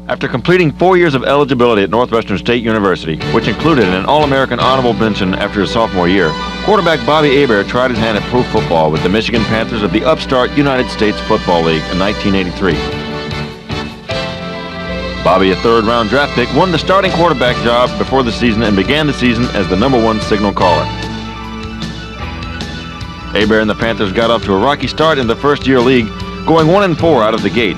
After completing 4 years of eligibility at Northwestern State University, which included an All-American honorable mention after his sophomore year, quarterback Bobby Hebert tried his hand at pro football with the Michigan Panthers of the upstart United States Football League in 1983. Bobby, a third-round draft pick, won the starting quarterback job before the season and began the season as the #1 signal caller. Hebert and the Panthers got off to a rocky start in the first-year league, going 1-4 out of the gate.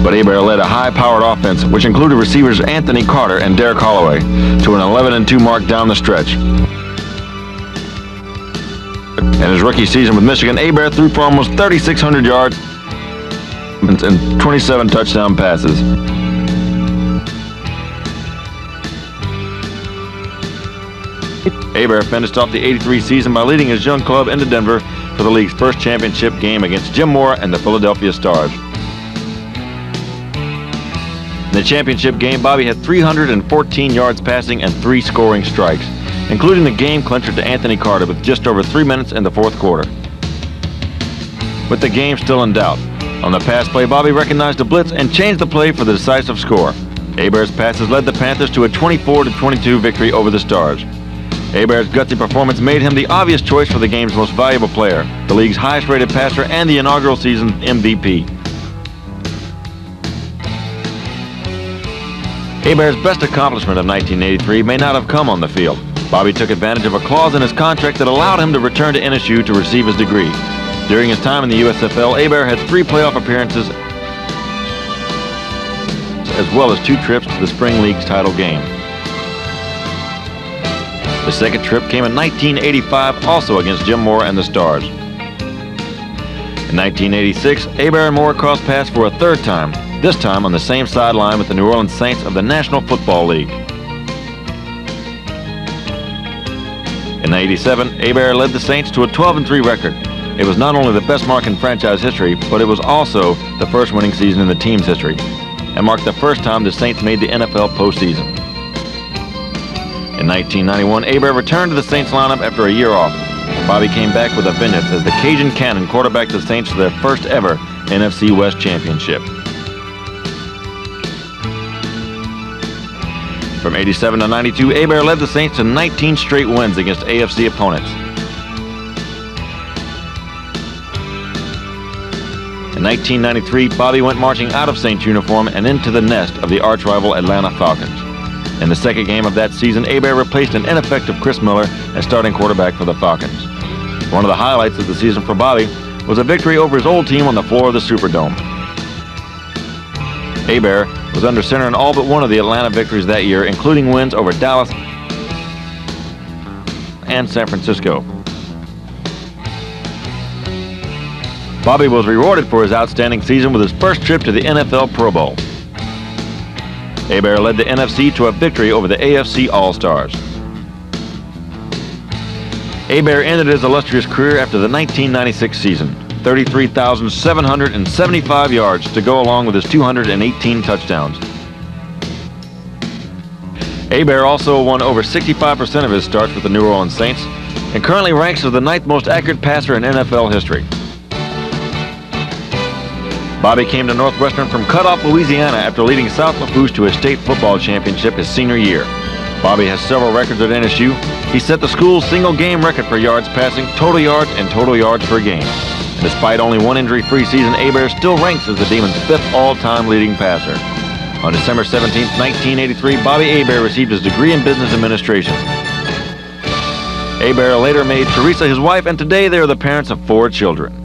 But Hebert led a high-powered offense, which included receivers Anthony Carter and Derek Holloway, to an 11-2 mark down the stretch. In his rookie season with Michigan, Hebert threw for almost 3,600 yards and 27 touchdown passes. Hebert finished off the '83 season by leading his young club into Denver for the league's first championship game against Jim Mora and the Philadelphia Stars. In the championship game, Bobby had 314 yards passing and 3 scoring strikes, including the game clincher to Anthony Carter with just over 3 minutes in the fourth quarter. With the game still in doubt, on the pass play, Bobby recognized a blitz and changed the play for the decisive score. Hebert's passes led the Panthers to a 24-22 victory over the Stars. Hebert's gutsy performance made him the obvious choice for the game's most valuable player, the league's highest-rated passer, and the inaugural season MVP. Hebert's best accomplishment of 1983 may not have come on the field. Bobby took advantage of a clause in his contract that allowed him to return to NSU to receive his degree. During his time in the USFL, Hebert had 3 playoff appearances, as well as 2 trips to the Spring League's title game. The second trip came in 1985, also against Jim Mora and the Stars. In 1986, Hebert and Mora crossed paths for a third time, this time on the same sideline with the New Orleans Saints of the National Football League. In '87, Hebert led the Saints to a 12-3 record. It was not only the best mark in franchise history, but it was also the first winning season in the team's history, and marked the first time the Saints made the NFL postseason. In 1991, Hebert returned to the Saints lineup after a year off. Bobby came back with a vengeance as the Cajun Cannon quarterbacked the Saints to their first ever NFC West championship. From '87 to '92, Hebert led the Saints to 19 straight wins against AFC opponents. In 1993, Bobby went marching out of Saints uniform and into the nest of the arch-rival Atlanta Falcons. In the second game of that season, Hebert replaced an ineffective Chris Miller as starting quarterback for the Falcons. One of the highlights of the season for Bobby was a victory over his old team on the floor of the Superdome. Hebert was under center in all but one of the Atlanta victories that year, including wins over Dallas and San Francisco. Bobby was rewarded for his outstanding season with his first trip to the NFL Pro Bowl. Hebert led the NFC to a victory over the AFC All-Stars. Hebert ended his illustrious career after the 1996 season, 33,775 yards to go along with his 218 touchdowns. Hebert also won over 65% of his starts with the New Orleans Saints and currently ranks as the 9th most accurate passer in NFL history. Bobby came to Northwestern from Cutoff, Louisiana after leading South Lafourche to a state football championship his senior year. Bobby has several records at NSU. He set the school's single-game record for yards passing, total yards, and total yards per game. And despite only one injury-free season, Hebert still ranks as the Demons' 5th all-time leading passer. On December 17, 1983, Bobby Hebert received his degree in business administration. Hebert later made Theresa his wife, and today they are the parents of 4 children.